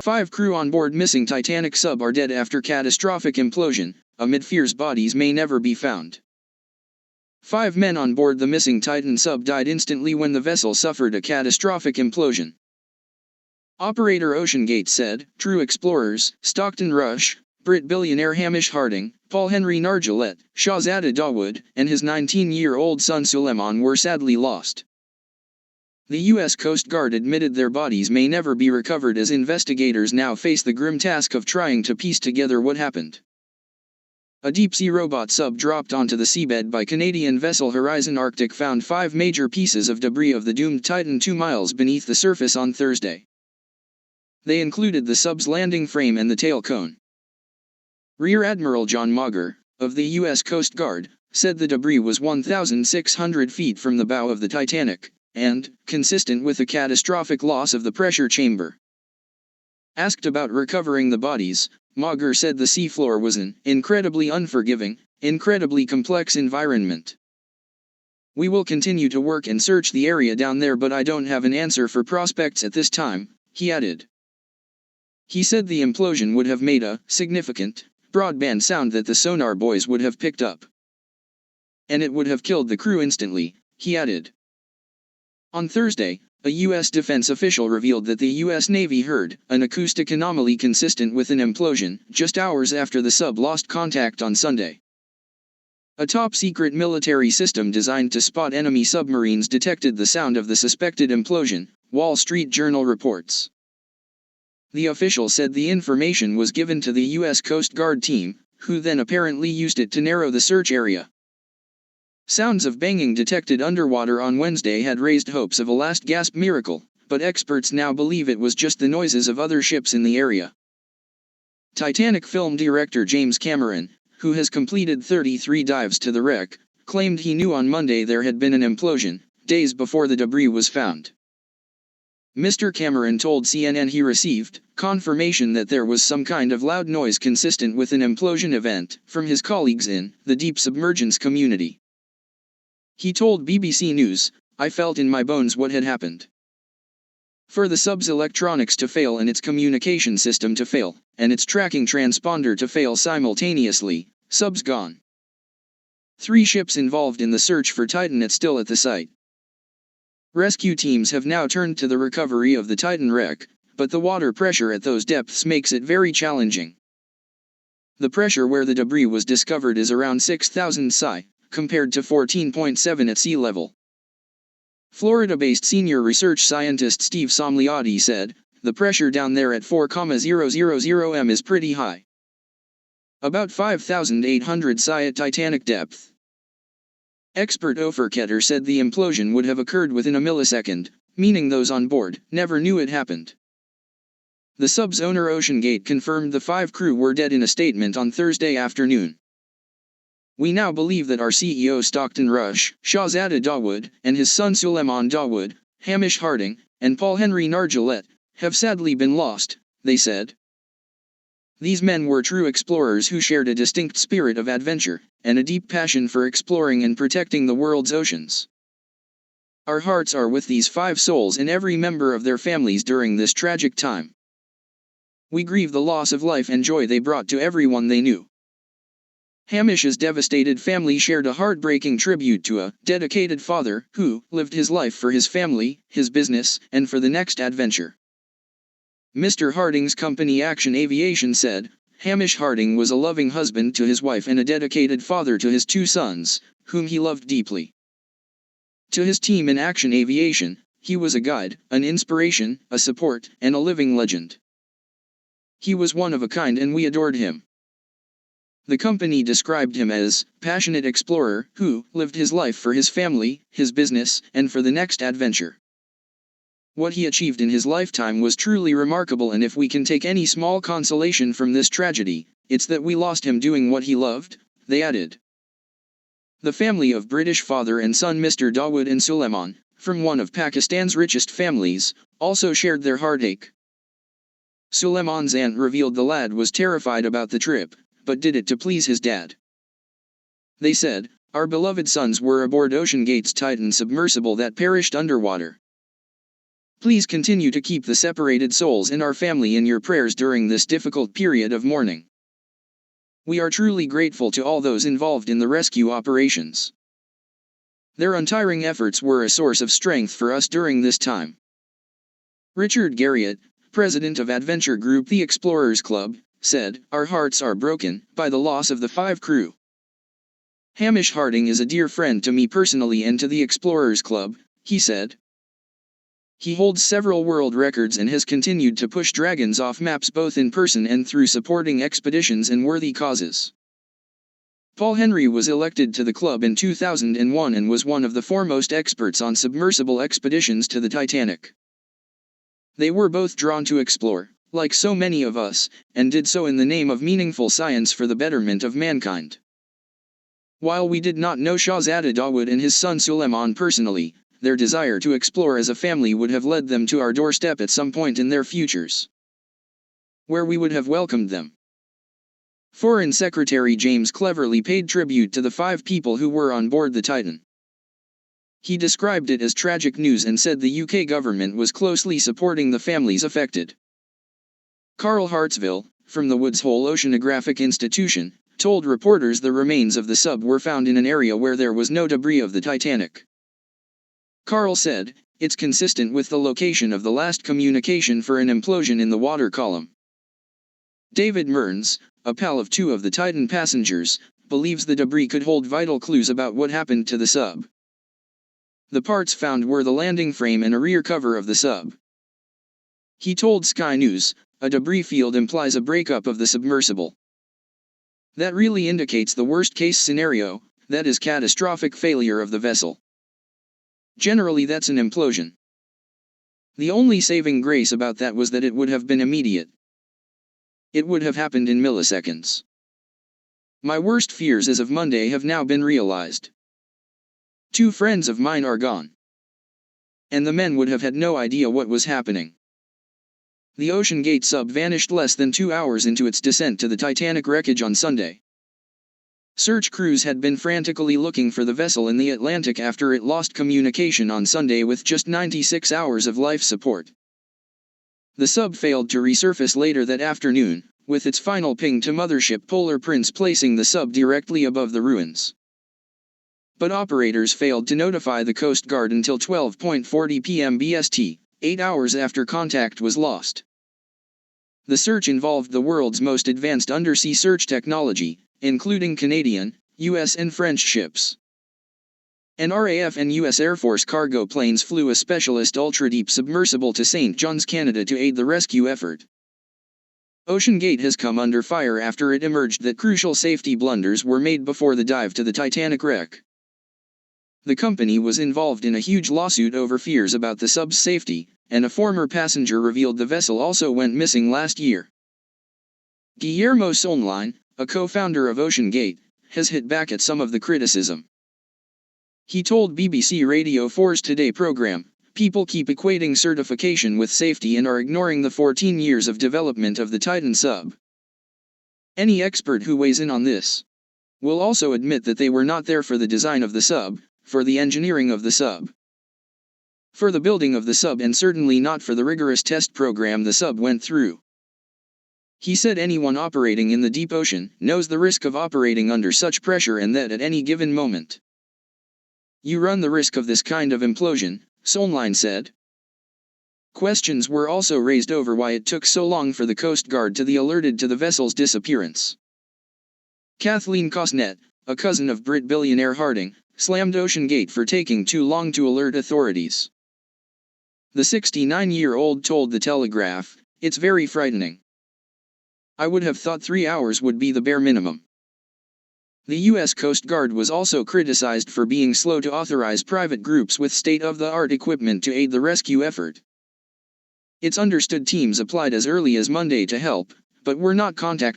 5 crew on board missing Titanic sub are dead after catastrophic implosion, amid fears bodies may never be found. 5 men on board the missing Titan sub died instantly when the vessel suffered a catastrophic implosion. Operator OceanGate said, "True explorers, Stockton Rush, Brit billionaire Hamish Harding, Paul Henry Nargeolet, Shahzada Dawood, and his 19-year-old son Suleiman were sadly lost." The U.S. Coast Guard admitted their bodies may never be recovered as investigators now face the grim task of trying to piece together what happened. A deep-sea robot sub dropped onto the seabed by Canadian vessel Horizon Arctic found 5 major pieces of debris of the doomed Titan 2 miles beneath the surface on Thursday. They included the sub's landing frame and the tail cone. Rear Admiral John Mauger, of the U.S. Coast Guard, said the debris was 1,600 feet from the bow of the Titanic, and consistent with the catastrophic loss of the pressure chamber. Asked about recovering the bodies, Mauger said the seafloor was an incredibly unforgiving, incredibly complex environment. "We will continue to work and search the area down there, but I don't have an answer for prospects at this time," he added. He said the implosion would have made a significant, broadband sound that the sonar boys would have picked up. "And it would have killed the crew instantly," he added. On Thursday, a U.S. defense official revealed that the U.S. Navy heard an acoustic anomaly consistent with an implosion just hours after the sub lost contact on Sunday. A top-secret military system designed to spot enemy submarines detected the sound of the suspected implosion, Wall Street Journal reports. The official said the information was given to the U.S. Coast Guard team, who then apparently used it to narrow the search area. Sounds of banging detected underwater on Wednesday had raised hopes of a last-gasp miracle, but experts now believe it was just the noises of other ships in the area. Titanic film director James Cameron, who has completed 33 dives to the wreck, claimed he knew on Monday there had been an implosion, days before the debris was found. Mr. Cameron told CNN he received confirmation that there was some kind of loud noise consistent with an implosion event from his colleagues in the deep submergence community. He told BBC News, "I felt in my bones what had happened. For the sub's electronics to fail and its communication system to fail, and its tracking transponder to fail simultaneously, sub's gone." 3 ships involved in the search for Titan are still at the site. Rescue teams have now turned to the recovery of the Titan wreck, but the water pressure at those depths makes it very challenging. The pressure where the debris was discovered is around 6,000 psi, compared to 14.7 at sea level. Florida-based senior research scientist Steve Somliotti said, "The pressure down there at 4,000 m is pretty high. About 5,800 psi at Titanic depth." Expert Ofer Ketter said the implosion would have occurred within a millisecond, meaning those on board never knew it happened. The sub's owner OceanGate confirmed the 5 crew were dead in a statement on Thursday afternoon. "We now believe that our CEO Stockton Rush, Shahzada Dawood, and his son Suleiman Dawood, Hamish Harding, and Paul Henry Nargeolet, have sadly been lost," they said. These men were true explorers who shared a distinct spirit of adventure, and a deep passion for exploring and protecting the world's oceans. "Our hearts are with these 5 souls and every member of their families during this tragic time. We grieve the loss of life and joy they brought to everyone they knew." Hamish's devastated family shared a heartbreaking tribute to a dedicated father who lived his life for his family, his business, and for the next adventure. Mr. Harding's company Action Aviation said, "Hamish Harding was a loving husband to his wife and a dedicated father to his 2 sons, whom he loved deeply. To his team in Action Aviation, he was a guide, an inspiration, a support, and a living legend. He was one of a kind and we adored him." The company described him as passionate explorer who lived his life for his family, his business, and for the next adventure. "What he achieved in his lifetime was truly remarkable, and if we can take any small consolation from this tragedy, it's that we lost him doing what he loved," they added. The family of British father and son Mr. Dawood and Suleiman, from one of Pakistan's richest families, also shared their heartache. Suleiman's aunt revealed the lad was terrified about the trip, but did it to please his dad. They said, "Our beloved sons were aboard OceanGate's Titan submersible that perished underwater. Please continue to keep the separated souls in our family in your prayers during this difficult period of mourning. We are truly grateful to all those involved in the rescue operations. Their untiring efforts were a source of strength for us during this time. Richard Garriott, president of adventure group The Explorers Club, said, "Our hearts are broken by the loss of the 5 crew. Hamish Harding is a dear friend to me personally and to the Explorers Club," he said. He holds several world records and has continued to push dragons off maps both in person and through supporting expeditions and worthy causes. Paul Henry was elected to the club in 2001 and was one of the foremost experts on submersible expeditions to the Titanic. They were both drawn to explore, like so many of us, and did so in the name of meaningful science for the betterment of mankind. While we did not know Shahzada Dawood and his son Suleiman personally, their desire to explore as a family would have led them to our doorstep at some point in their futures, where we would have welcomed them. Foreign Secretary James cleverly paid tribute to the 5 people who were on board the Titan. He described it as tragic news and said the UK government was closely supporting the families affected. Carl Hartsville, from the Woods Hole Oceanographic Institution, told reporters the remains of the sub were found in an area where there was no debris of the Titanic. Carl said, "It's consistent with the location of the last communication for an implosion in the water column." David Mearns, a pal of 2 of the Titan passengers, believes the debris could hold vital clues about what happened to the sub. The parts found were the landing frame and a rear cover of the sub. He told Sky News, "A debris field implies a breakup of the submersible. That really indicates the worst-case scenario, that is catastrophic failure of the vessel. Generally that's an implosion. The only saving grace about that was that it would have been immediate. It would have happened in milliseconds. My worst fears as of Monday have now been realized. 2 friends of mine are gone. And the men would have had no idea what was happening." The Ocean Gate sub vanished less than 2 hours into its descent to the Titanic wreckage on Sunday. Search crews had been frantically looking for the vessel in the Atlantic after it lost communication on Sunday with just 96 hours of life support. The sub failed to resurface later that afternoon, with its final ping to mothership Polar Prince placing the sub directly above the ruins. But operators failed to notify the Coast Guard until 12:40 p.m. BST, 8 hours after contact was lost. The search involved the world's most advanced undersea search technology, including Canadian, U.S. and French ships. And RAF and U.S. Air Force cargo planes flew a specialist ultra-deep submersible to St. John's, Canada to aid the rescue effort. Ocean Gate has come under fire after it emerged that crucial safety blunders were made before the dive to the Titanic wreck. The company was involved in a huge lawsuit over fears about the sub's safety, and a former passenger revealed the vessel also went missing last year. Guillermo Solnline, a co-founder of Ocean Gate, has hit back at some of the criticism. He told BBC Radio 4's Today program, "People keep equating certification with safety and are ignoring the 14 years of development of the Titan sub. Any expert who weighs in on this will also admit that they were not there for the design of the sub, for the engineering of the sub, for the building of the sub, and certainly not for the rigorous test program the sub went through." He said anyone operating in the deep ocean knows the risk of operating under such pressure and that at any given moment you run the risk of this kind of implosion, Solnline said. Questions were also raised over why it took so long for the Coast Guard to be alerted to the vessel's disappearance. Kathleen Cosnett, a cousin of Brit billionaire Harding, slammed Ocean Gate for taking too long to alert authorities. The 69-year-old told The Telegraph, "It's very frightening. I would have thought 3 hours would be the bare minimum." The U.S. Coast Guard was also criticized for being slow to authorize private groups with state-of-the-art equipment to aid the rescue effort. It's understood teams applied as early as Monday to help, but were not contacted